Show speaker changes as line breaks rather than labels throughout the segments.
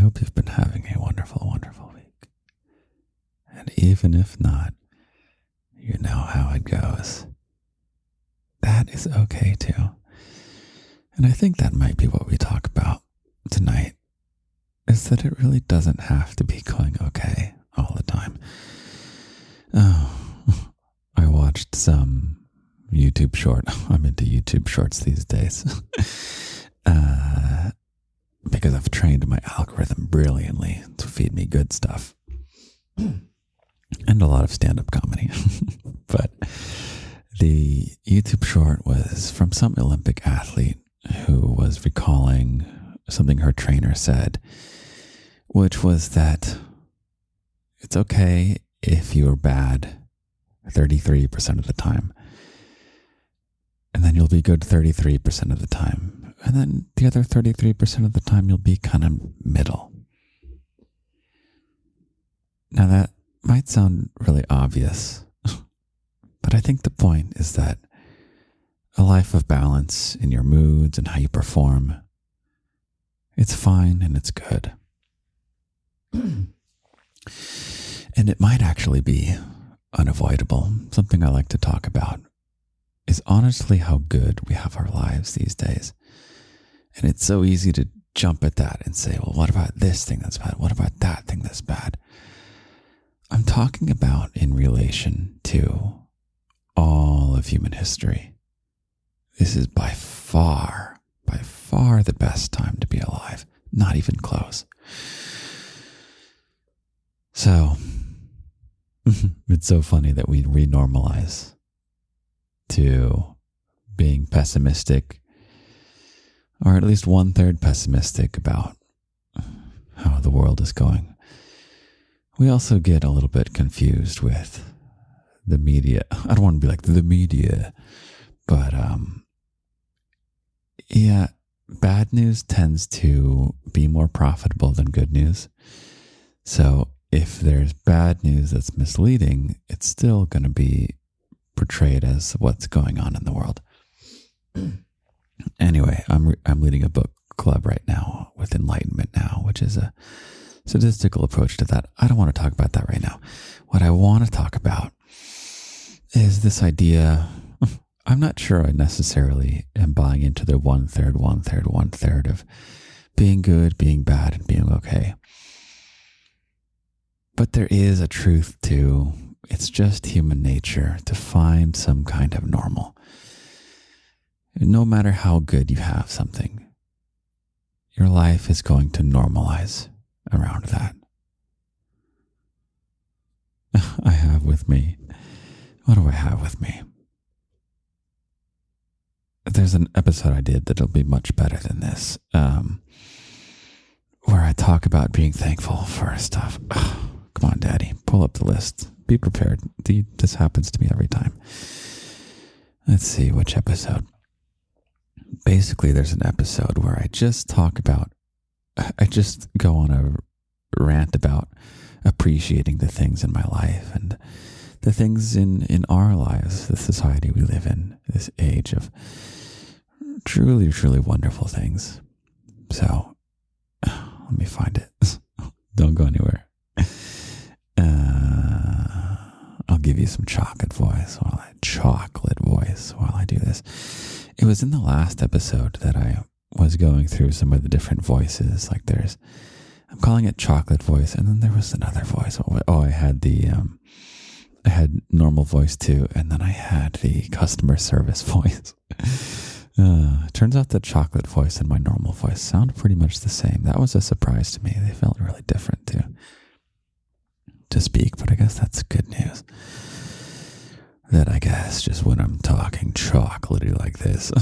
hope you've been having a wonderful, wonderful week. And even if not, you know how it goes. That is okay too. And I think that might be what we talk about tonight, is that it really doesn't have to be going okay all the time. Oh, I watched some YouTube short. I'm into YouTube shorts these days. Because I've trained my algorithm brilliantly to feed me good stuff. And a lot of stand-up comedy. But the YouTube short was from some Olympic athlete who was recalling something her trainer said, which was that it's okay if you're bad 33% of the time. And then you'll be good 33% of the time. And then the other 33% of the time, you'll be kind of middle. Now that might sound really obvious, but I think the point is that a life of balance in your moods and how you perform, it's fine and it's good. And it might actually be unavoidable. Something I like to talk about is honestly how good we have our lives these days. And it's so easy to jump at that and say, well, what about this thing that's bad? What about that thing that's bad? I'm talking about in relation to all of human history. This is by far the best time to be alive. Not even close. So, it's so funny that we renormalize to being pessimistic, or at least 1/3 pessimistic about how the world is going. We also get a little bit confused with the media. I don't want to be like the media, but yeah, bad news tends to be more profitable than good news. So if there's bad news that's misleading, it's still going to be portrayed as what's going on in the world. Anyway, I'm leading a book club right now with Enlightenment Now, which is a statistical approach to that. I don't want to talk about that right now. What I want to talk about is this idea. I'm not sure I necessarily am buying into the 1/3, 1/3, 1/3 of being good, being bad, and being okay. But there is a truth to, it's just human nature to find some kind of normal. No matter how good you have something, your life is going to normalize around that. I have with me, what do I have with me? There's an episode I did that'll be much better than this, where I talk about being thankful for stuff. Come on, Daddy, pull up the list. Be prepared. This happens to me every time. Let's see, which episode? Basically, there's an episode where I just go on a rant about appreciating the things in my life and the things in our lives, the society we live in, this age of truly, truly wonderful things. So, let me find it. Don't go anywhere. I'll give you some chocolate voice while I do this. It was in the last episode that I was going through some of the different voices. Like I'm calling it chocolate voice, and then there was another voice. Oh, I had I had normal voice too, and then I had the customer service voice. Turns out the chocolate voice and my normal voice sound pretty much the same. That was a surprise to me. They felt really different to speak, but I guess that's good news. That I guess just when I'm talking chocolatey like this,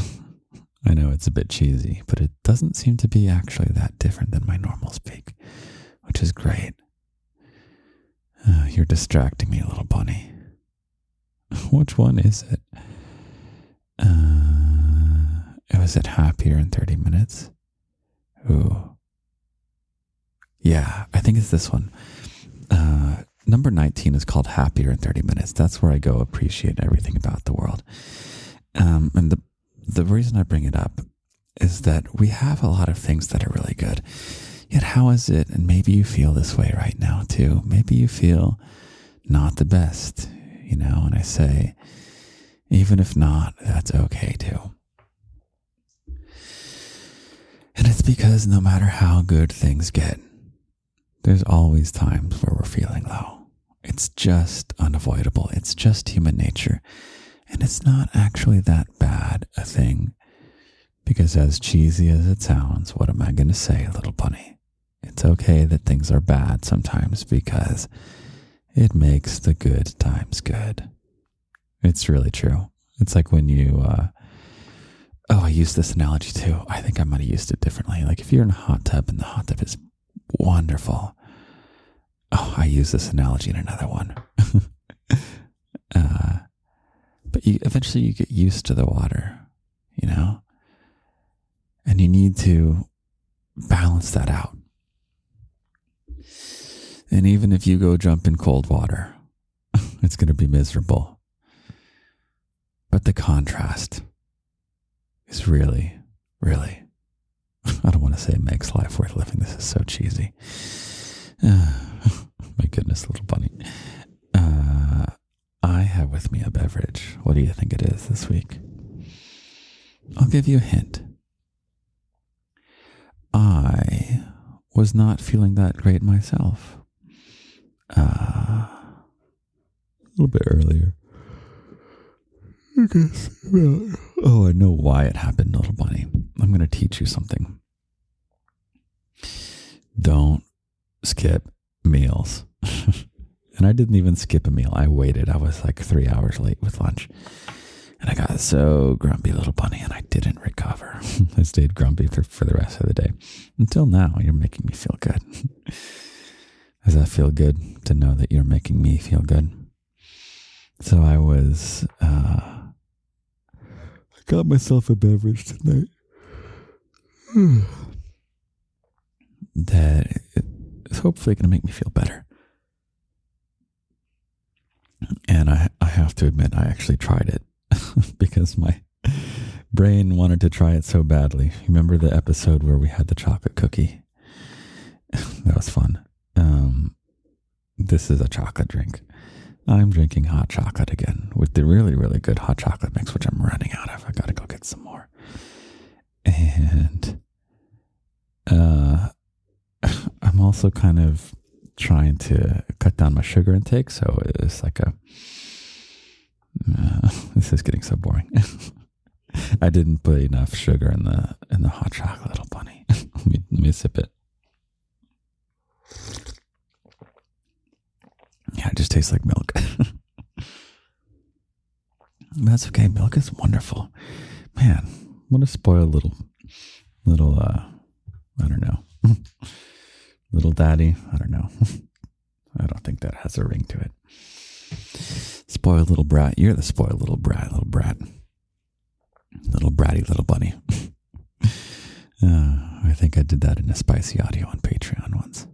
I know it's a bit cheesy, but it doesn't seem to be actually that different than my normal speak, which is great. You're distracting me, little bunny. Which one is it? Was it Happier in 30 Minutes? Ooh. Yeah, I think it's this one. Number 19 is called Happier in 30 Minutes. That's where I go appreciate everything about the world. And the reason I bring it up is that we have a lot of things that are really good. Yet how is it, and maybe you feel this way right now too, maybe you feel not the best, and I say, even if not, that's okay too. And it's because no matter how good things get, there's always times where we're feeling low. It's just unavoidable. It's just human nature. And it's not actually that bad a thing. Because as cheesy as it sounds, what am I going to say, little bunny? It's okay that things are bad sometimes because it makes the good times good. It's really true. It's like when you, I use this analogy too. I think I might have used it differently. Like if you're in a hot tub and the hot tub is wonderful. Oh, I use this analogy in another one. But eventually you get used to the water, and you need to balance that out. And even if you go jump in cold water, it's going to be miserable. But the contrast is really, really, I don't want to say it makes life worth living. This is so cheesy. My goodness, little bunny. I have with me a beverage. What do you think it is this week? I'll give you a hint. I was not feeling that great myself. A little bit earlier. I know why it happened, little bunny. I'm going to teach you something. Don't skip meals. And I didn't even skip a meal. I waited. I was like 3 hours late with lunch. And I got so grumpy, little bunny, and I didn't recover. I stayed grumpy for the rest of the day. Until now, you're making me feel good. Does that feel good to know that you're making me feel good? So I was, I got myself a beverage tonight. That is hopefully going to make me feel better. And I have to admit, I actually tried it because my brain wanted to try it so badly. Remember the episode where we had the chocolate cookie? That was fun. This is a chocolate drink. I'm drinking hot chocolate again with the really, really good hot chocolate mix, which I'm running out of. I got to go get some more. And I'm also kind of trying to cut down my sugar intake. So it's like this is getting so boring. I didn't put enough sugar in the hot chocolate, little bunny. let me sip it. Yeah, it just tastes like milk. That's okay. Milk is wonderful. Man, what a spoiled little I don't know. Little daddy. I don't know. I don't think that has a ring to it. Spoiled little brat. You're the spoiled little brat. Little bratty little bunny. I think I did that in a spicy audio on Patreon once.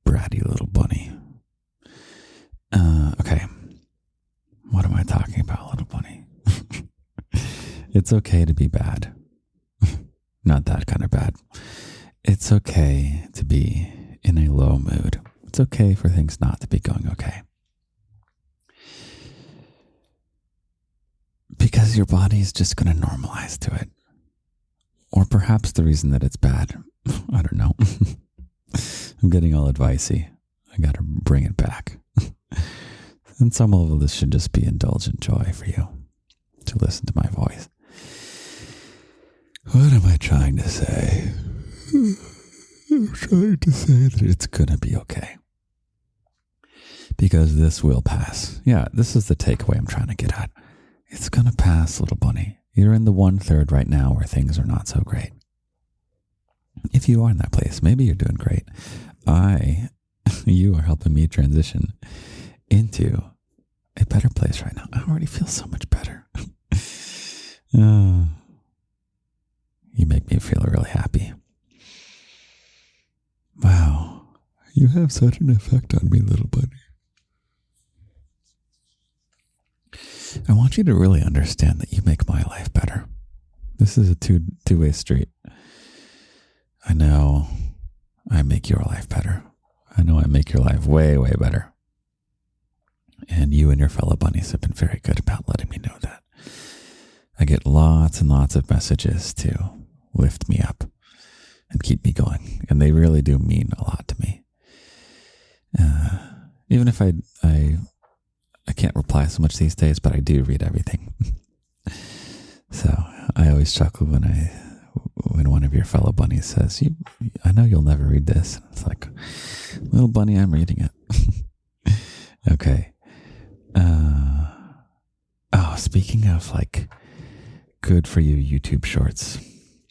Bratty little bunny. Okay. What am I talking about, little bunny? It's okay to be bad. Not that kind of bad. It's okay to be in a low mood. It's okay for things not to be going okay. Because your body is just going to normalize to it. Or perhaps the reason that it's bad. I don't know. I'm getting all advicey. I got to bring it back. And some of this should just be indulgent joy for you to listen to my voice. What am I trying to say? I'm trying to say that it's going to be okay. Because this will pass. Yeah, this is the takeaway I'm trying to get at. It's going to pass, little bunny. You're in the 1/3 right now where things are not so great. If you are in that place, maybe you're doing great. You are helping me transition into a better place right now. I already feel so much better. You make me feel really happy. Wow. You have such an effect on me, little bunny. I want you to really understand that you make my life better. This is a two-way street. I know I make your life better. I know I make your life way, way better. And you and your fellow bunnies have been very good about letting me know that. I get lots and lots of messages to lift me up and keep me going. And they really do mean a lot to me. Even if I can't reply so much these days, but I do read everything. So I always chuckle when one of your fellow bunnies says, I know you'll never read this. It's like, little bunny, I'm reading it. Okay. Speaking of like good for you YouTube shorts,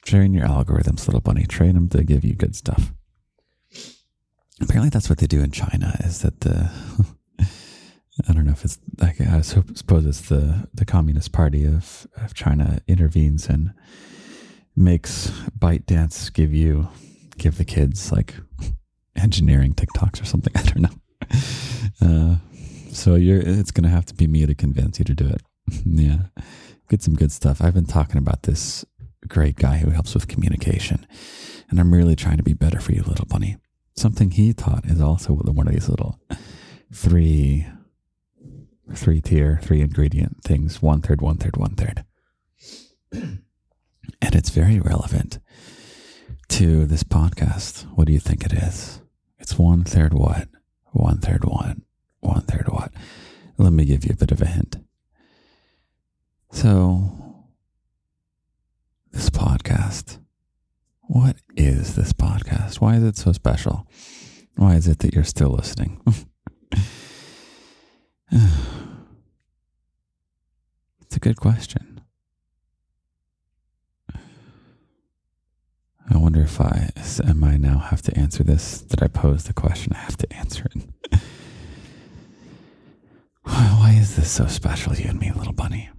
train your algorithms, little bunny, train them to give you good stuff. Apparently that's what they do in China, is that I don't know if it's like, I suppose it's the Communist Party of China intervenes and makes ByteDance give the kids like engineering TikToks or something. I don't know. So it's going to have to be me to convince you to do it. Yeah. Get some good stuff. I've been talking about this great guy who helps with communication, and I'm really trying to be better for you, little bunny. Something he taught is also one of these little three ingredient things, 1/3, 1/3, 1/3. And it's very relevant to this podcast. What do you think it is? It's 1/3 what? 1/3 what? 1/3 what? Let me give you a bit of a hint. So, this podcast, what is this podcast? Why is it so special? Why is it that you're still listening? It's a good question. I wonder if I now have to answer this. Did I pose the question? I have to answer it. Why is this so special, you and me, little bunny?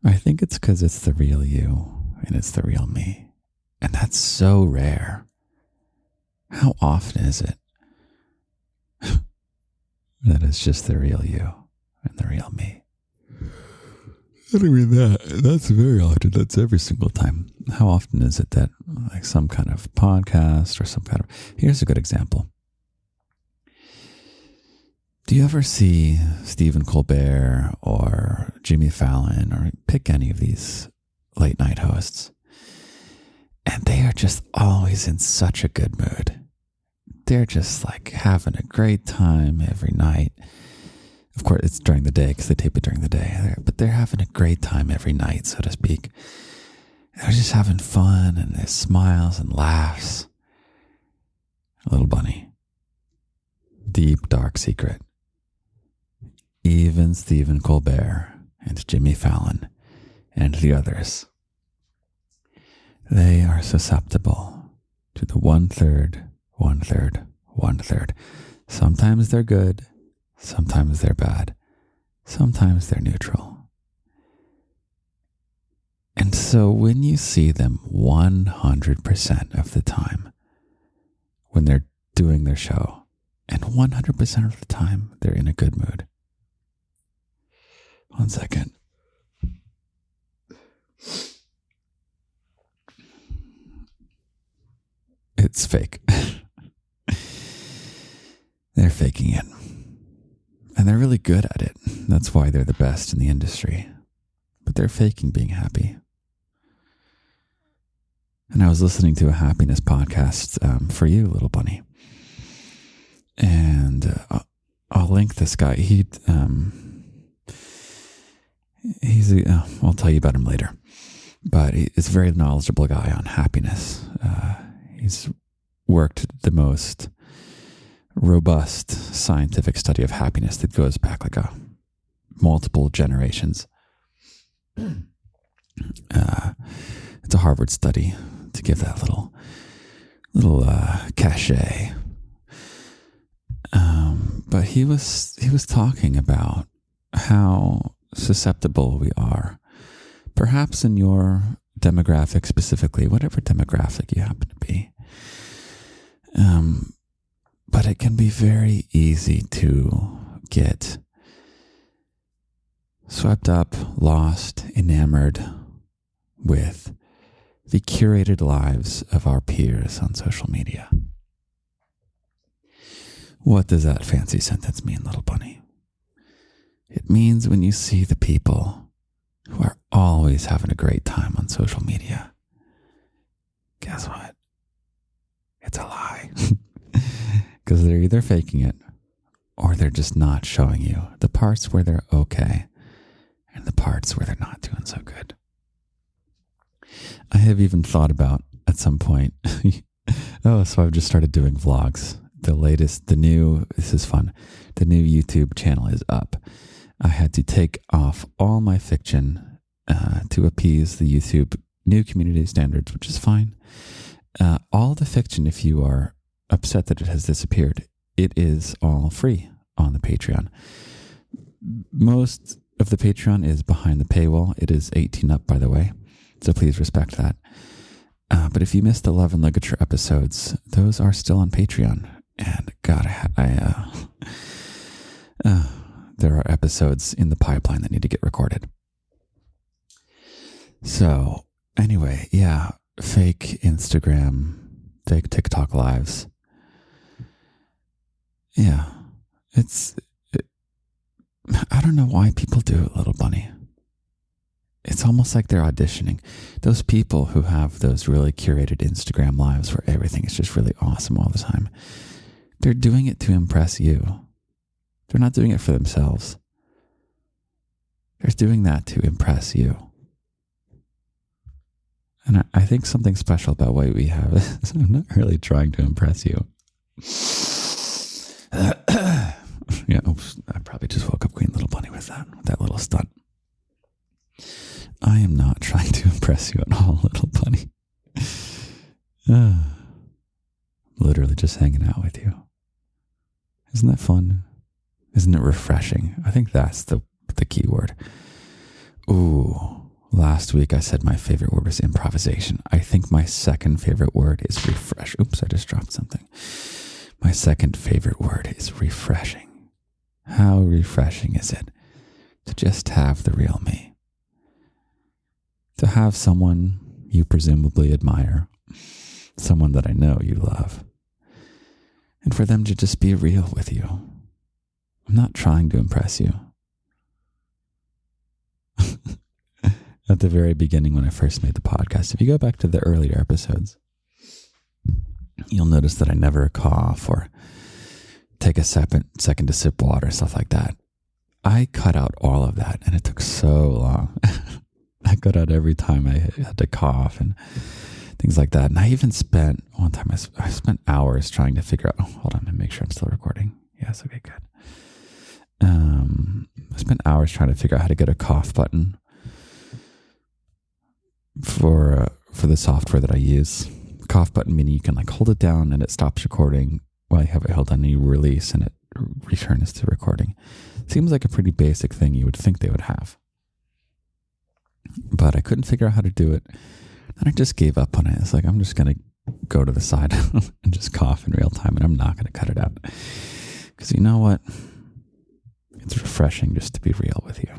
I think it's because it's the real you and it's the real me. And that's so rare. How often is it that it's just the real you and the real me? I don't mean that's very often. That's every single time. How often is it that like some kind of podcast or some kind of... Here's a good example. Do you ever see Stephen Colbert or Jimmy Fallon, or pick any of these late night hosts, and they are just always in such a good mood? They're just like having a great time every night. Of course, it's during the day because they tape it during the day, but they're having a great time every night, so to speak. They're just having fun, and there's smiles and laughs. A little bunny. Deep, dark secret. Even Stephen Colbert and Jimmy Fallon and the others, they are susceptible to the 1/3, 1/3, 1/3. Sometimes they're good, sometimes they're bad, sometimes they're neutral. And so when you see them 100% of the time, when they're doing their show, and 100% of the time they're in a good mood. 1 second. It's fake. They're faking it. And they're really good at it. That's why they're the best in the industry. But they're faking being happy. And I was listening to a happiness podcast for you, little bunny. And I'll link this guy. I'll tell you about him later. But he's a very knowledgeable guy on happiness. He's worked the most robust scientific study of happiness that goes back like multiple generations. It's a Harvard study, to give that little cachet. But he was talking about how susceptible we are, perhaps in your demographic specifically, whatever demographic you happen to be. But it can be very easy to get swept up, lost, enamored with the curated lives of our peers on social media. What does that fancy sentence mean, little bunny? It means when you see the people who are always having a great time on social media, guess what? It's a lie. Because they're either faking it or they're just not showing you the parts where they're okay and the parts where they're not doing so good. I have even thought about at some point, so I've just started doing vlogs. This is fun. The new YouTube channel is up. I had to take off all my fiction to appease the YouTube new community standards, which is fine. All the fiction, if you are upset that it has disappeared, it is all free on the Patreon. Most of the Patreon is behind the paywall. It is 18 up, by the way, so please respect that. But if you missed the Love and Ligature episodes, those are still on Patreon. And God, there are episodes in the pipeline that need to get recorded. So anyway, yeah, fake Instagram, fake TikTok lives. Yeah, I don't know why people do it, little bunny. It's almost like they're auditioning. Those people who have those really curated Instagram lives where everything is just really awesome all the time, they're doing it to impress you. They're not doing it for themselves. They're doing that to impress you. And I think something special about what we have is I'm not really trying to impress you. Yeah, oops, I probably just woke up Queen Little Bunny with that little stunt. I am not trying to impress you at all, little bunny. Literally just hanging out with you. Isn't that fun? Isn't it refreshing? I think that's the key word. Ooh, last week I said my favorite word was improvisation. I think my second favorite word is refresh. Oops, I just dropped something. My second favorite word is refreshing. How refreshing is it to just have the real me? To have someone you presumably admire, someone that I know you love, and for them to just be real with you. I'm not trying to impress you. At the very beginning when I first made the podcast, if you go back to the earlier episodes, you'll notice that I never cough or take a second to sip water, stuff like that. I cut out all of that, and it took so long. I cut out every time I had to cough and things like that. And I even spent, one time I spent hours trying to figure out, hold on, and make sure I'm still recording. Yes, okay, good. I spent hours trying to figure out how to get a cough button for the software that I use. Cough button meaning you can like hold it down and it stops recording while you have it held down, and you release and it returns to recording. Seems like a pretty basic thing you would think they would have. But I couldn't figure out how to do it. And I just gave up on it. It's like, I'm just going to go to the side and just cough in real time, and I'm not going to cut it out. Because you know what? It's refreshing just to be real with you.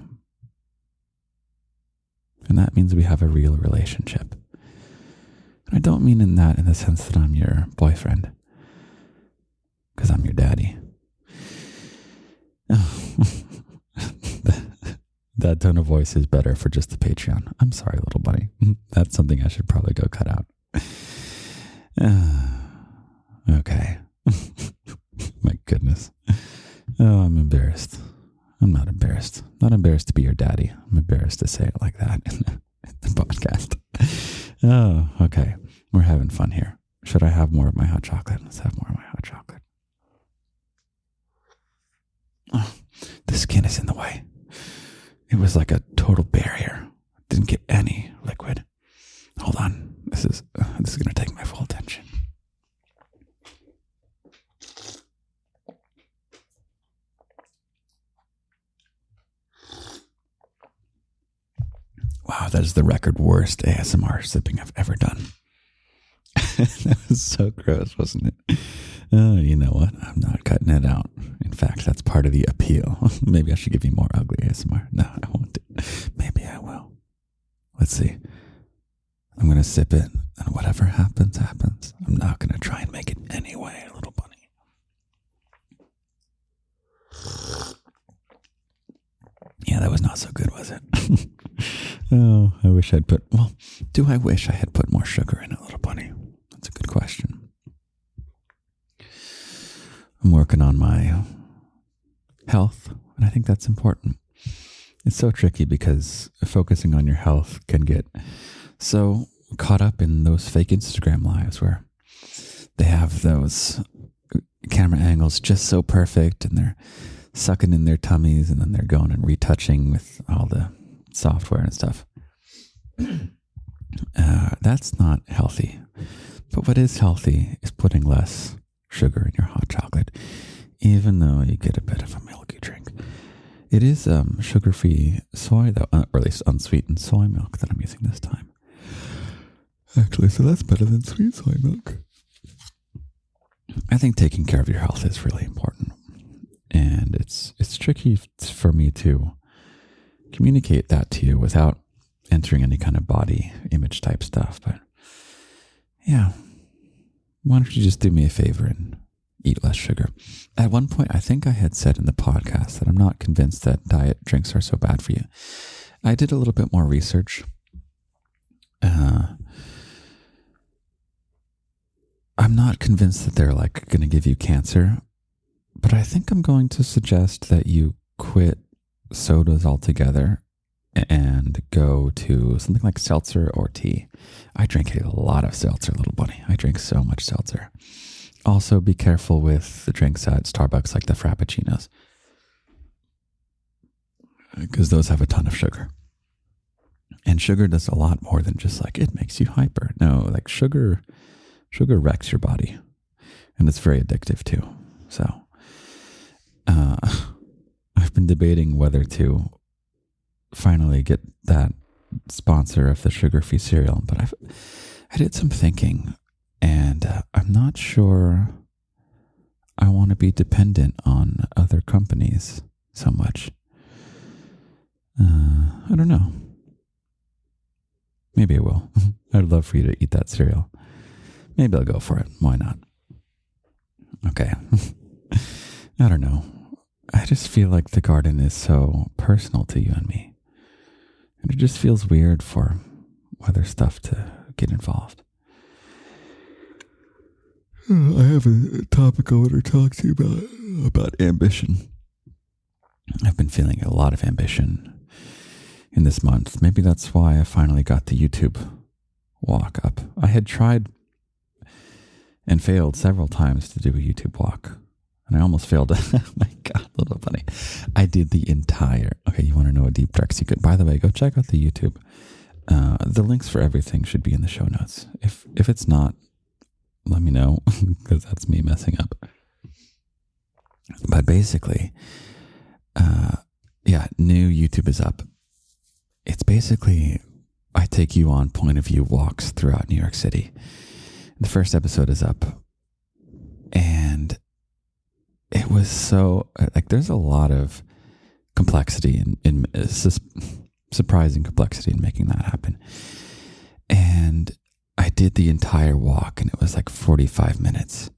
And that means we have a real relationship. And I don't mean in the sense that I'm your boyfriend. Because I'm your daddy. That tone of voice is better for just the Patreon. I'm sorry, little bunny. That's something I should probably go cut out. Okay. My goodness. Oh, I'm embarrassed. I'm not embarrassed. Not embarrassed to be your daddy. I'm embarrassed to say it like that in the podcast. Oh, okay. We're having fun here. Should I have more of my hot chocolate? Let's have more of my hot chocolate. Oh, the skin is in the way. It was like a total barrier. Didn't get any liquid. Hold on. This is going to take my full attention. Wow, that is the record worst ASMR sipping I've ever done. That was so gross, wasn't it? Oh, you know what? I'm not cutting it out. In fact, that's part of the appeal. Maybe I should give you more ugly ASMR. No, I won't. Maybe I will. Let's see. I'm going to sip it, and whatever happens, happens. I'm not going to try and make it anyway, little bunny. Yeah, that was not so good, was it? Oh, I wish I'd put... Well, do I wish I had put more sugar in it, little bunny? That's a good question. I'm working on my health, and I think that's important. It's so tricky because focusing on your health can get so caught up in those fake Instagram lives where they have those camera angles just so perfect, and they're sucking in their tummies, and then they're going and retouching with all the software and stuff. That's not healthy. But what is healthy is putting less sugar in your hot chocolate, even though you get a bit of a milky drink. It is sugar-free soy, though, or at least unsweetened soy milk that I'm using this time. Actually, so that's better than sweet soy milk. I think taking care of your health is really important. And it's tricky for me to communicate that to you without entering any kind of body image type stuff. But yeah, why don't you just do me a favor and eat less sugar? At one point, I think I had said in the podcast that I'm not convinced that diet drinks are so bad for you. I did a little bit more research. I'm not convinced that they're like going to give you cancer, but I think I'm going to suggest that you quit sodas altogether and go to something like seltzer or tea. I drink a lot of seltzer, little bunny. I drink so much seltzer. Also, be careful with the drinks at Starbucks, like the Frappuccinos, because those have a ton of sugar. And sugar does a lot more than just like, it makes you hyper. No, like sugar wrecks your body, and it's very addictive too. So, I've been debating whether to finally get that sponsor of the sugar-free cereal, but I did some thinking, and I'm not sure I want to be dependent on other companies so much. I don't know. Maybe I will. I'd love for you to eat that cereal. Maybe I'll go for it. Why not? Okay. I don't know. I just feel like the garden is so personal to you and me. And it just feels weird for other stuff to get involved. I have a topic I want to talk to you about ambition. I've been feeling a lot of ambition in this month. Maybe that's why I finally got the YouTube walk up. I had tried and failed several times to do a YouTube walk. And I almost failed. Oh my God, little bunny. I did the entire... Okay, you want to know a deep, dark secret? By the way, go check out the YouTube. The links for everything should be in the show notes. If it's not, let me know, because that's me messing up. But basically, new YouTube is up. It's basically, I take you on point of view walks throughout New York City. The first episode is up, and it was so, like, there's a lot of complexity in surprising complexity in making that happen. And I did the entire walk, and it was like 45 minutes.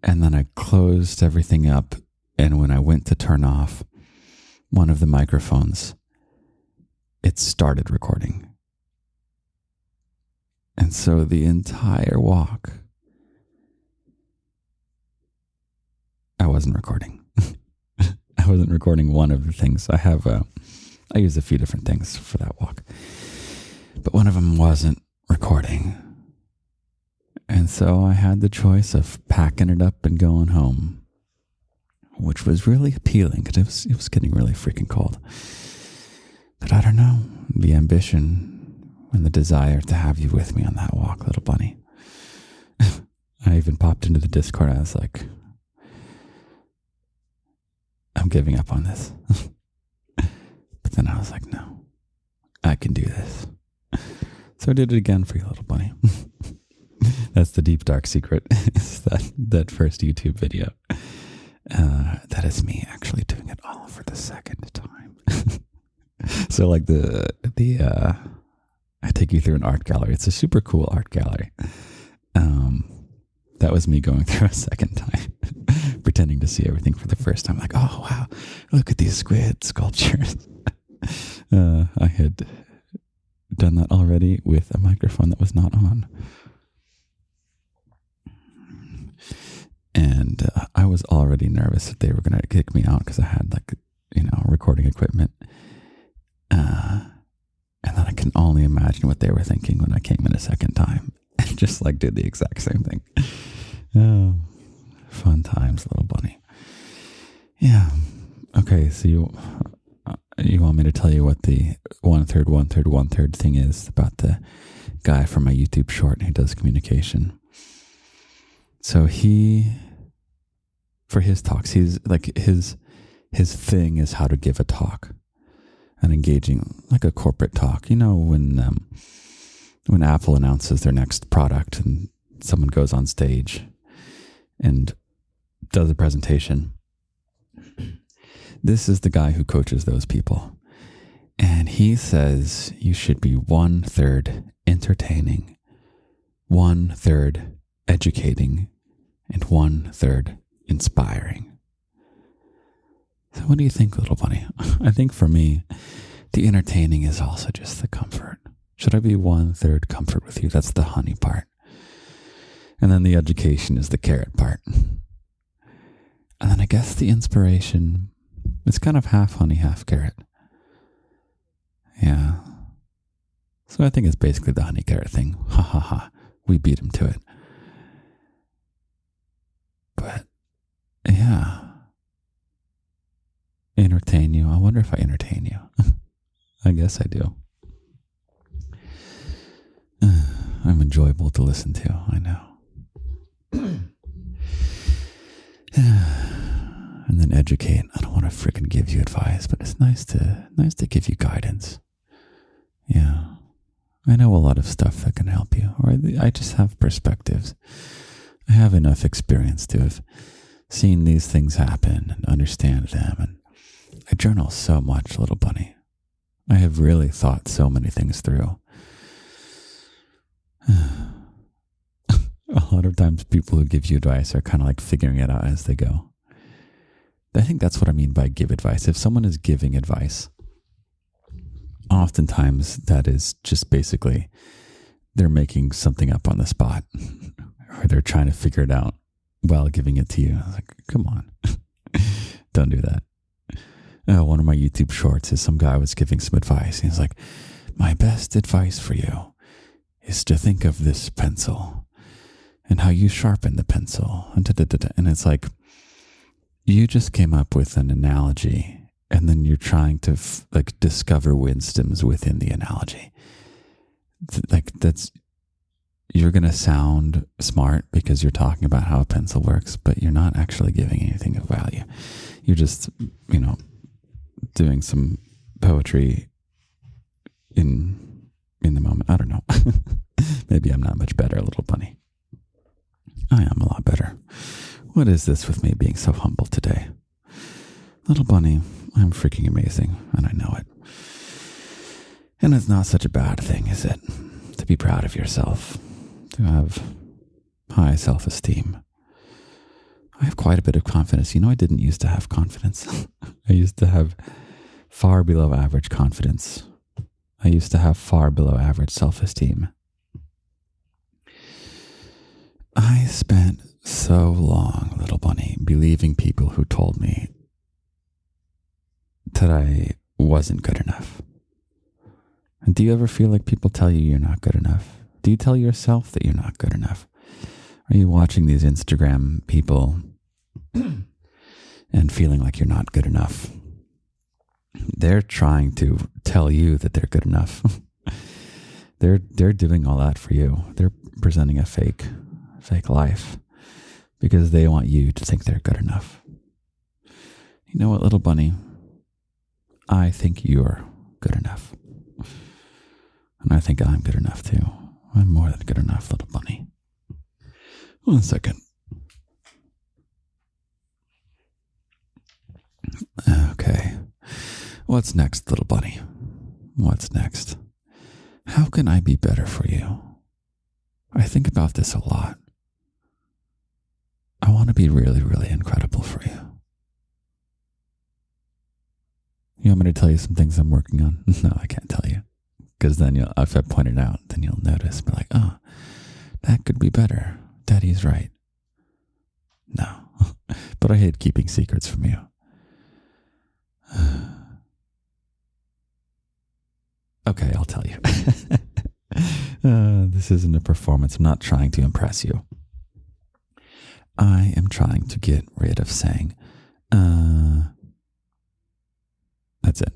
And then I closed everything up, and when I went to turn off one of the microphones, it started recording. And so the entire walk, I wasn't recording. I wasn't recording one of the things. I use a few different things for that walk, but one of them wasn't recording. And so I had the choice of packing it up and going home, which was really appealing because it was getting really freaking cold. But I don't know, the ambition and the desire to have you with me on that walk, little bunny. I even popped into the Discord. I was like, I'm giving up on this. But then I was like, no, I can do this. So I did it again for you, little bunny. That's the deep, dark secret. Is that first YouTube video. That is me actually doing it all for the second time. So like the I take you through an art gallery. It's a super cool art gallery. That was me going through a second time, pretending to see everything for the first time. Like, oh, wow, look at these squid sculptures. I had done that already with a microphone that was not on. And I was already nervous that they were going to kick me out because I had recording equipment. And then I can only imagine what they were thinking when I came in a second time and just did the exact same thing. Oh, fun times, little bunny. Yeah. Okay. So you want me to tell you what the 1/3, 1/3, 1/3 thing is about the guy from my YouTube short who does communication. So for his talks, he's his thing is how to give a talk, an engaging, a corporate talk. When Apple announces their next product and someone goes on stage and does a presentation. This is the guy who coaches those people. And he says you should be 1/3 entertaining, 1/3 educating, and 1/3 inspiring. So what do you think, little bunny? I think for me, the entertaining is also just the comfort. Should I be 1/3 comfort with you? That's the honey part. And then the education is the carrot part. And then I guess the inspiration, it's kind of half honey, half carrot. Yeah. So I think it's basically the honey carrot thing. Ha ha ha. We beat him to it. But yeah. Entertain you. I wonder if I entertain you. I guess I do. I'm enjoyable to listen to. I know. And then educate. I don't want to freaking give you advice, but it's nice to give you guidance. Yeah. I know a lot of stuff that can help you, or I just have perspectives. I have enough experience to have seen these things happen and understand them. And I journal so much, little bunny. I have really thought so many things through. A lot of times people who give you advice are kind of figuring it out as they go. I think that's what I mean by give advice. If someone is giving advice, oftentimes that is just basically they're making something up on the spot or they're trying to figure it out while giving it to you. I was like, come on, don't do that. One of my YouTube shorts is some guy was giving some advice. He's like, my best advice for you is to think of this pencil and how you sharpen the pencil. And it's like, you just came up with an analogy and then you're trying to discover wisdoms within the analogy. You're going to sound smart because you're talking about how a pencil works, but you're not actually giving anything of value. You're just, doing some poetry in the moment. I don't know. Maybe I'm not much better, little bunny. I am a lot better. What is this with me being so humble today? Little bunny, I'm freaking amazing, and I know it. And it's not such a bad thing, is it? To be proud of yourself, to have high self-esteem. I have quite a bit of confidence. I didn't used to have confidence. I used to have far below average confidence. I used to have far below average self-esteem. I spent so long, little bunny, believing people who told me that I wasn't good enough. And do you ever feel like people tell you you're not good enough? Do you tell yourself that you're not good enough? Are you watching these Instagram people and feeling like you're not good enough? They're trying to tell you that they're good enough. They're doing all that for you. They're presenting a fake life because they want you to think they're good enough. You know what, little bunny? I think you're good enough. And I think I'm good enough too. I'm more than good enough, little bunny. 1 second. Okay. What's next, little bunny? What's next? How can I be better for you? I think about this a lot. I want to be really, really incredible for you. You want me to tell you some things I'm working on? No, I can't tell you. Because then if I point it out, then you'll notice. Be like, oh, that could be better. Daddy's right. No. But I hate keeping secrets from you. Okay, I'll tell you. This isn't a performance. I'm not trying to impress you. I am trying to get rid of saying, that's it.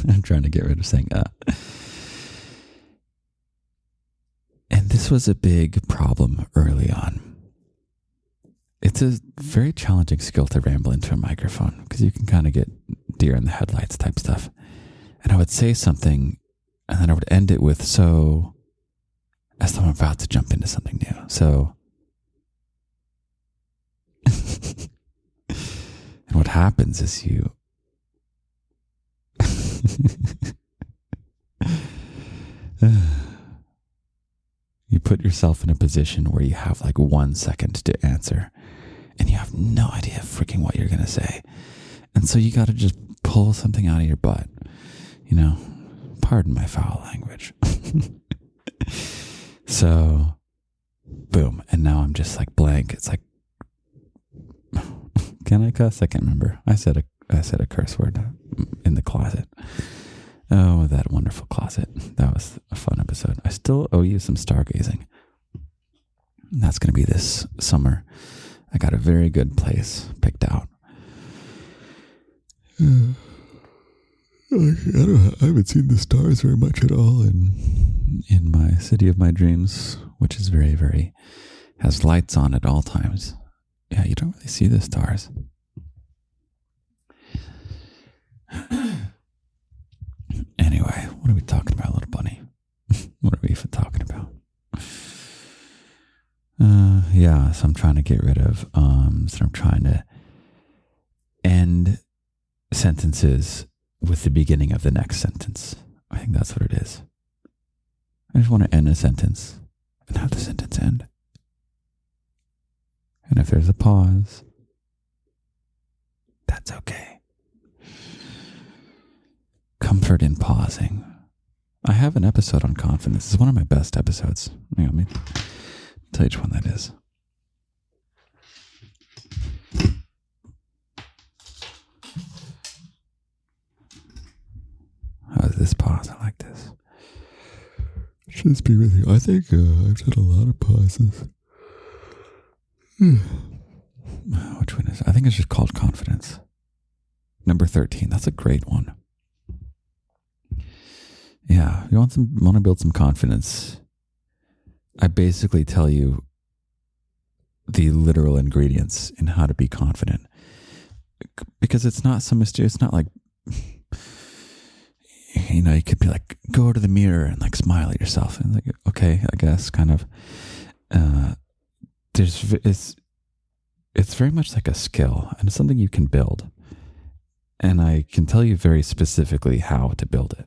I'm trying to get rid of saying, And this was a big problem early on. It's a very challenging skill to ramble into a microphone because you can kind of get deer in the headlights type stuff. And I would say something and then I would end it with so, as though I'm about to jump into something new. So, and what happens is you put yourself in a position where you have like 1 second to answer and you have no idea freaking what you're going to say. And so you got to just pull something out of your butt, pardon my foul language. So, boom. And now I'm just like blank. It's like, can I cuss? I can't remember. I said a curse word in the closet. Oh, that wonderful closet. That was a fun episode. I still owe you some stargazing. That's going to be this summer. I got a very good place picked out. I haven't seen the stars very much at all in my city of my dreams, which is very, very, has lights on at all times. Yeah, you don't really see the stars. Anyway, what are we talking about, little bunny? What are we even talking about? So I'm trying to get rid of so I'm trying to end sentences with the beginning of the next sentence. I think that's what it is. I just want to end a sentence and have the sentence end. And if there's a pause, that's okay. Comfort in pausing. I have an episode on confidence. It's one of my best episodes. Let me tell you which one that is. How is this pause? I like this. Just be with you. I think I've done a lot of pauses. Which one is it? I think it's just called Confidence. Number 13. That's a great one. Yeah, you want to build some confidence. I basically tell you the literal ingredients in how to be confident. Because it's not so mysterious. It's not like, you could be like, go to the mirror and like smile at yourself. And like, okay, I guess kind of, it's very much like a skill and it's something you can build. And I can tell you very specifically how to build it.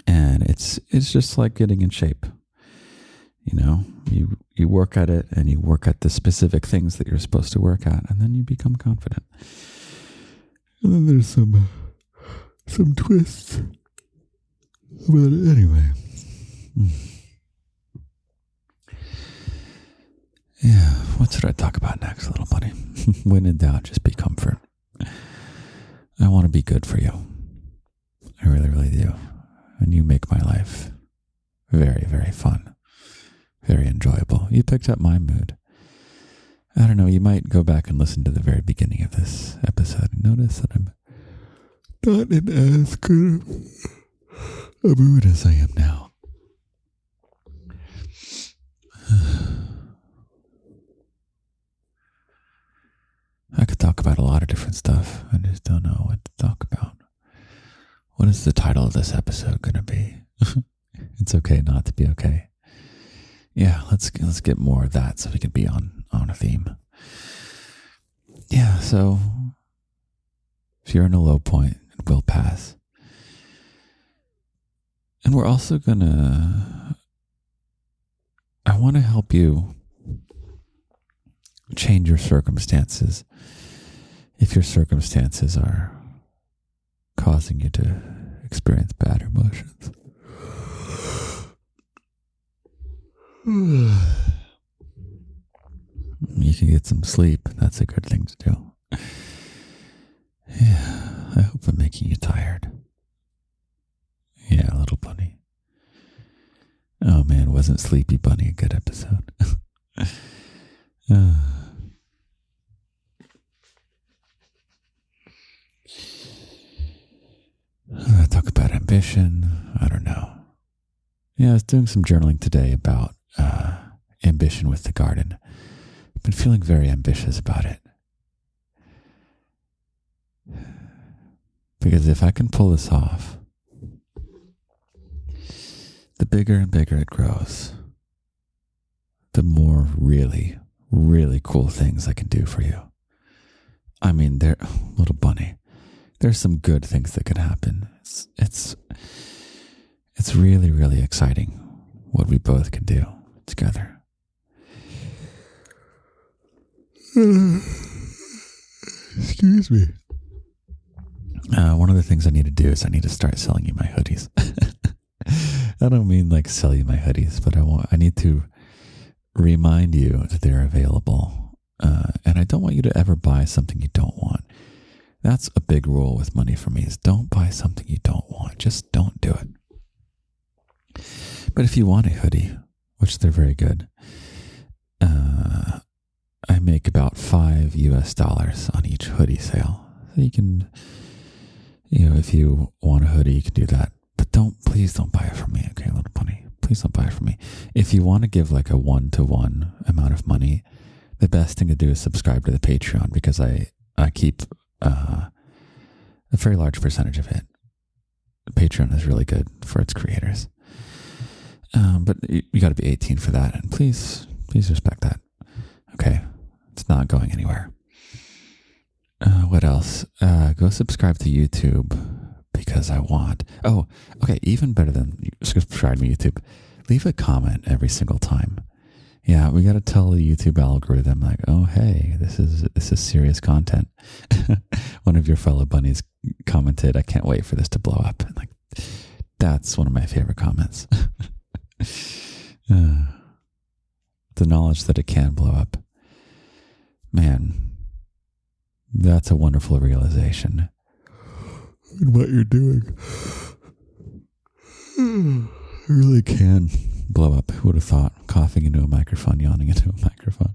And it's just like getting in shape. You work at it and you work at the specific things that you're supposed to work at, and then you become confident. And then there's some twists. But anyway. Yeah, what should I talk about next, little buddy? When in doubt, just be comfort. I want to be good for you. I really, really do. And you make my life very, very fun. Very enjoyable. You picked up my mood. I don't know, you might go back and listen to the very beginning of this episode and notice that I'm not in as good a mood as I am now. I could talk about a lot of different stuff. I just don't know what to talk about. What is the title of this episode going to be? It's okay not to be okay. Yeah, let's get more of that so we can be on a theme. Yeah, so if you're in a low point, it will pass. And we're also I want to help you change your circumstances if your circumstances are causing you to experience bad emotions. You can get some sleep. That's a good thing to do. Yeah, I hope I'm making you tired. Yeah, little bunny. Oh man, wasn't Sleepy Bunny a good episode? Talk about ambition. I don't know. Yeah, I was doing some journaling today about ambition with the garden. I've been feeling very ambitious about it. Because if I can pull this off, the bigger and bigger it grows, the more really, really cool things I can do for you. I mean, little bunny, there's some good things that could happen. It's really, really exciting what we both can do together. Excuse me. One of the things I need to do is I need to start selling you my hoodies. I don't mean like sell you my hoodies, but I need to remind you that they're available. And I don't want you to ever buy something you don't want. That's a big rule with money for me, is don't buy something you don't want. Just don't do it. But if you want a hoodie, which they're very good, I make about $5 on each hoodie sale. So you can, if you want a hoodie, you can do that. But please don't buy it from me, okay, little bunny? Please don't buy it from me. If you want to give like a 1-to-1 amount of money, the best thing to do is subscribe to the Patreon, because I keep a very large percentage of it. Patreon is really good for its creators. But you got to be 18 for that, and please respect that. Okay, it's not going anywhere. What else? Go subscribe to YouTube, because I want. Oh, okay. Even better than subscribe to YouTube, leave a comment every single time. Yeah, we got to tell the YouTube algorithm, like, oh hey, this is serious content. One of your fellow bunnies commented, "I can't wait for this to blow up." And like, that's one of my favorite comments. The knowledge that it can blow up. Man, that's a wonderful realization in what you're doing. It really can blow up. Who would have thought? Coughing into a microphone, yawning into a microphone.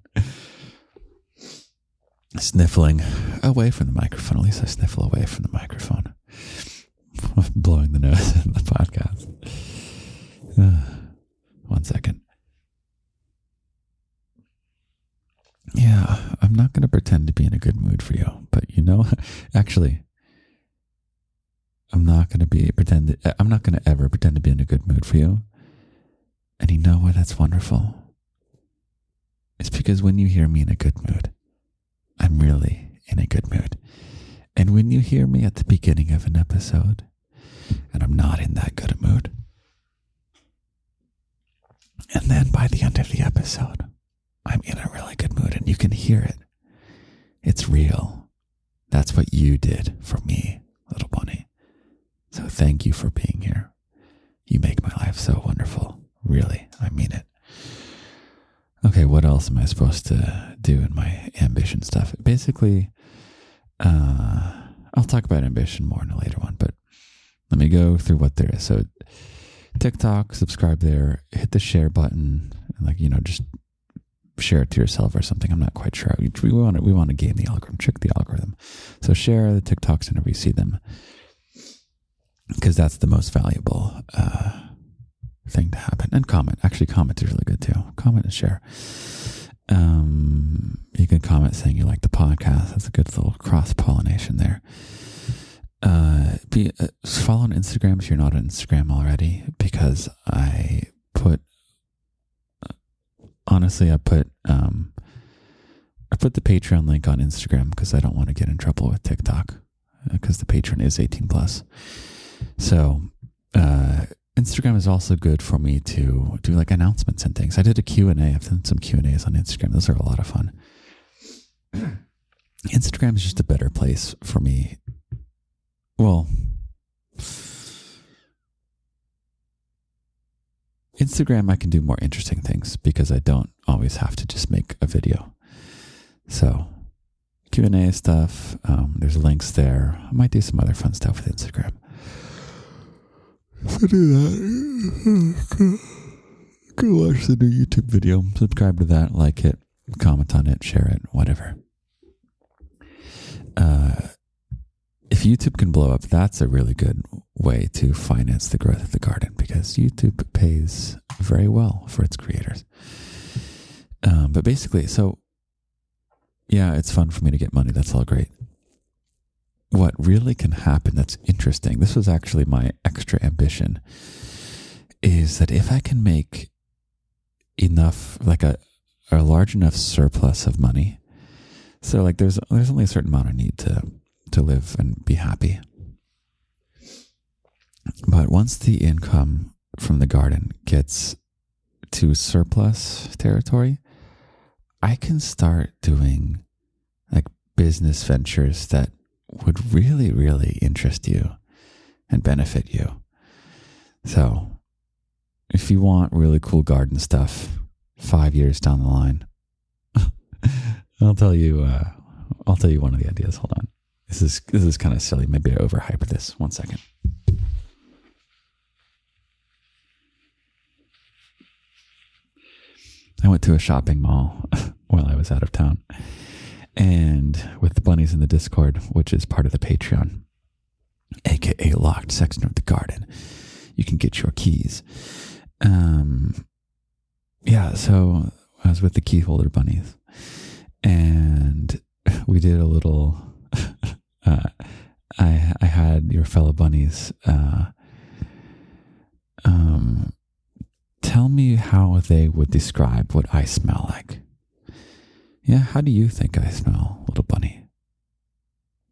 Sniffling away from the microphone. At least I sniffle away from the microphone. Blowing the nose in the podcast. 1 second. Yeah, I'm not going to pretend to be in a good mood for you, but actually, I'm not going to ever pretend to be in a good mood for you. And you know why that's wonderful? It's because when you hear me in a good mood, I'm really in a good mood. And when you hear me at the beginning of an episode, and I'm not in that good a mood, and then by the end of the episode, I'm in a really good mood, and you can hear it. It's real. That's what you did for me, little bunny. So thank you for being here. You make my life so wonderful. Really, I mean it. Okay, what else am I supposed to do in my ambition stuff? Basically, I'll talk about ambition more in a later one, but let me go through what there is. So TikTok, subscribe there, hit the share button, and just share it to yourself or something. I'm not quite sure. We want to game the algorithm, trick the algorithm. So share the TikToks whenever you see them, because that's the most valuable thing to happen. And comment. Actually, comment is really good too. Comment and share. You can comment saying you like the podcast. That's a good little cross-pollination there. Follow on Instagram if you're not on Instagram already, because I put the Patreon link on Instagram because I don't want to get in trouble with TikTok, because the Patreon is 18 plus. So Instagram is also good for me to do like announcements and things. I did a Q&A. I've done some Q&As on Instagram. Those are a lot of fun. Instagram is just a better place for me. Well, Instagram, I can do more interesting things because I don't always have to just make a video. So Q&A stuff, there's links there. I might do some other fun stuff with Instagram. So do that. Go watch the new YouTube video. Subscribe to that, like it, comment on it, share it, whatever. If YouTube can blow up, that's a really good way to finance the growth of the garden because YouTube pays very well for its creators. But basically, so yeah, it's fun for me to get money. That's all great. What really can happen that's interesting, this was actually my extra ambition, is that if I can make enough, like a large enough surplus of money, so like there's only a certain amount I need to live and be happy. But once the income from the garden gets to surplus territory, I can start doing like business ventures that would really, really interest you and benefit you. So if you want really cool garden stuff 5 years down the line, I'll tell you one of the ideas. Hold on. This is kind of silly. Maybe I overhyped this. 1 second. I went to a shopping mall while I was out of town. And with the bunnies in the Discord, which is part of the Patreon, aka locked section of the garden, you can get your keys. Yeah, so I was with the key holder bunnies, and we did a little. I had your fellow bunnies tell me how they would describe what I smell like. Yeah, how do you think I smell, little bunny?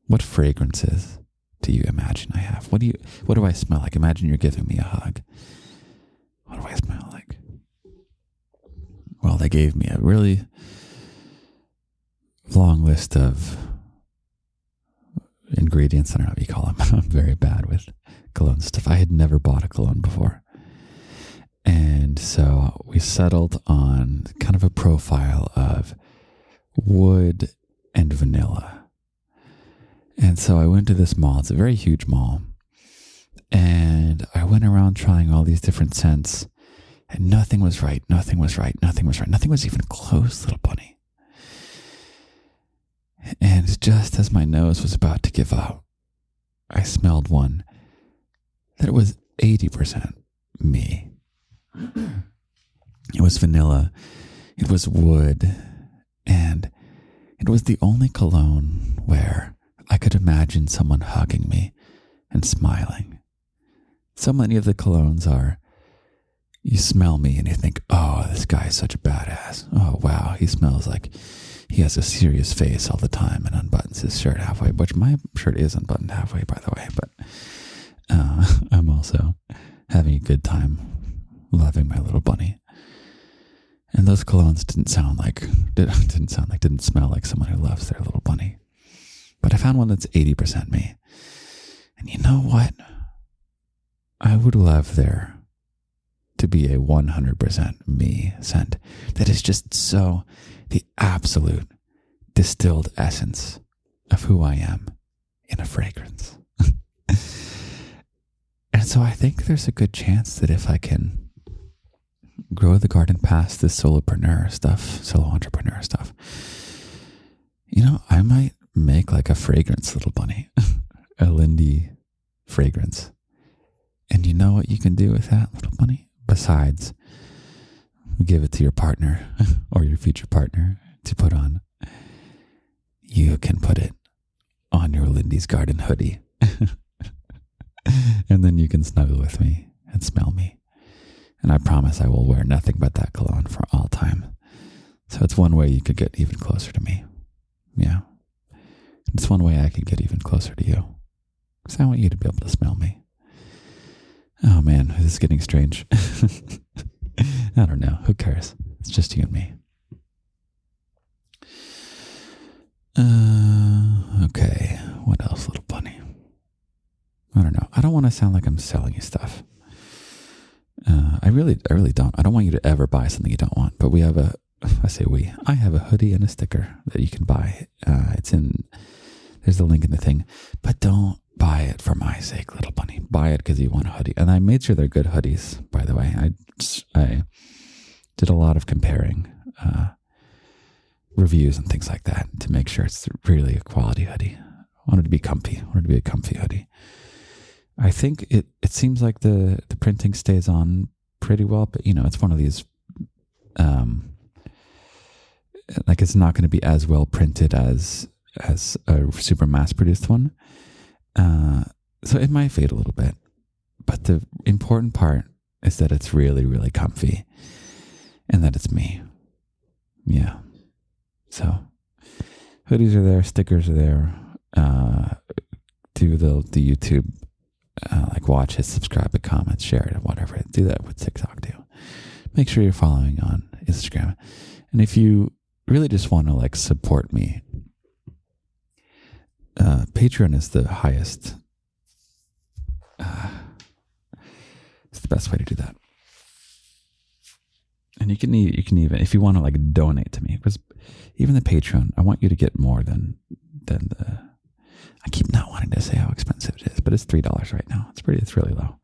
What fragrances do you imagine I have? What do I smell like? Imagine you're giving me a hug. What do I smell like? Well, they gave me a really long list of ingredients. I don't know what you call them. I'm very bad with cologne stuff. I had never bought a cologne before. And so we settled on kind of a profile of wood and vanilla. And so I went to this mall. It's a very huge mall. And I went around trying all these different scents, and nothing was right. Nothing was right. Nothing was right. Nothing was even close, little bunny. And just as my nose was about to give out, I smelled one that was 80% me. It was vanilla. It was wood. And it was the only cologne where I could imagine someone hugging me and smiling. So many of the colognes are, you smell me and you think, oh, this guy is such a badass. Oh, wow, he smells like he has a serious face all the time and unbuttons his shirt halfway, which my shirt is unbuttoned halfway, by the way. But I'm also having a good time loving my little bunny. And those colognes didn't smell like someone who loves their little bunny. But I found one that's 80% me. And you know what? I would love there to be a 100% me scent that is just so the absolute distilled essence of who I am in a fragrance. And so I think there's a good chance that if I can grow the garden past this solo entrepreneur stuff, you know, I might make like a fragrance, little bunny, a Lindy fragrance. And you know what you can do with that, little bunny? Besides, give it to your partner or your future partner to put on. You can put it on your Lindy's Garden hoodie. And then you can snuggle with me and smell me. And I promise I will wear nothing but that cologne for all time. So it's one way you could get even closer to me. Yeah. It's one way I could get even closer to you. Because I want you to be able to smell me. Oh man, this is getting strange. I don't know. Who cares? It's just you and me. Okay. What else, little bunny? I don't know. I don't want to sound like I'm selling you stuff. I really don't. I don't want you to ever buy something you don't want. But we have I have a hoodie and a sticker that you can buy. There's the link in the thing. But don't buy it for my sake, little bunny. Buy it because you want a hoodie. And I made sure they're good hoodies, by the way. I did a lot of comparing reviews and things like that to make sure it's really a quality hoodie. I wanted to be comfy. I wanted to be a comfy hoodie. I think it seems like the printing stays on pretty well, but it's one of these, like it's not going to be as well printed as a super mass produced one. So it might fade a little bit, but the important part is that it's really, really comfy and that it's me. Yeah. So hoodies are there, stickers are there. Do the YouTube, like watch it, subscribe, it, comment, share it, whatever. Do that with TikTok too. Make sure you're following on Instagram. And if you really just want to like support me, Patreon is the highest. It's the best way to do that. And you can even, if you want to like donate to me, because even the Patreon, I want you to get more than the. I keep not wanting to say how expensive it is, but it's $3 right now. It's really low.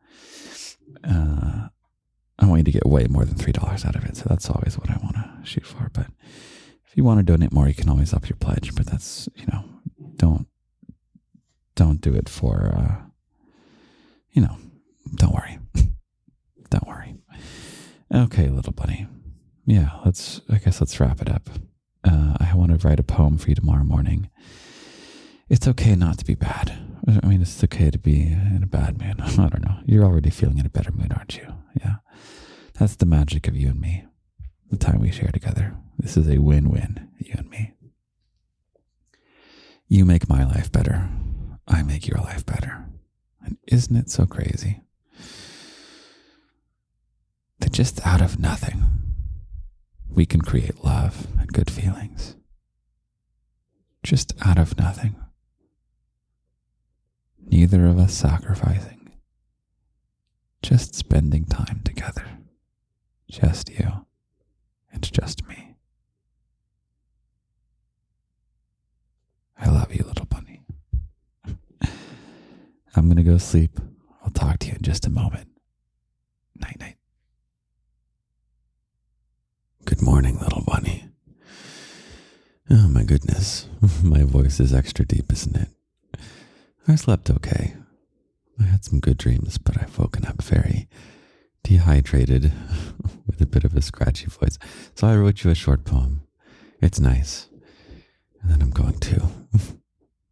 I want you to get way more than $3 out of it, so that's always what I want to shoot for. But if you want to donate more, you can always up your pledge. But that's don't do it for don't worry. Don't worry. Okay, little bunny. Yeah, I guess let's wrap it up. I want to write a poem for you tomorrow morning. It's okay not to be bad. I mean, it's okay to be in a bad mood. I don't know. You're already feeling in a better mood, aren't you? Yeah. That's the magic of you and me. The time we share together. This is a win-win, you and me. You make my life better. I make your life better. And isn't it so crazy that just out of nothing, we can create love and good feelings? Just out of nothing. Neither of us sacrificing. Just spending time together. Just you and just me. I love you, little bunny. I'm going to go sleep. I'll talk to you in just a moment. Night, night. Good morning, little bunny. Oh my goodness. My voice is extra deep, isn't it? I slept okay. I had some good dreams, but I've woken up very dehydrated with a bit of a scratchy voice. So I wrote you a short poem. It's nice. And then I'm going to,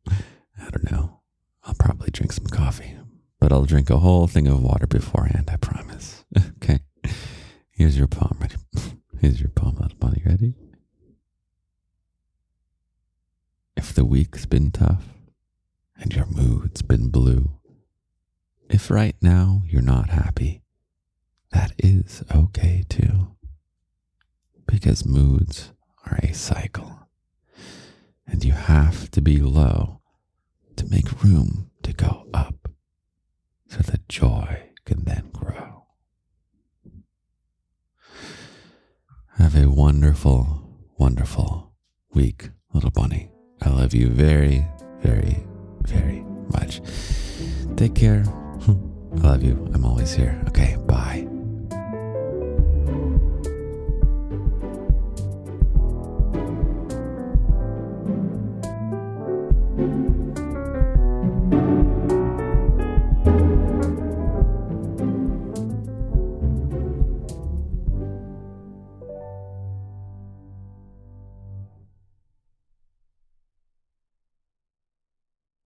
I don't know, I'll probably drink some coffee, but I'll drink a whole thing of water beforehand, I promise. Okay. Here's your poem. Ready? Here's your poem, little bunny. Ready? If the week's been tough and your mood's been blue, if right now you're not happy, that is okay too. Because moods are a cycle, and you have to be low to make room to go up so that joy can then grow. Have a wonderful, wonderful week, little bunny. I love you very, very, very much. Take care. I love you. I'm always here. Okay.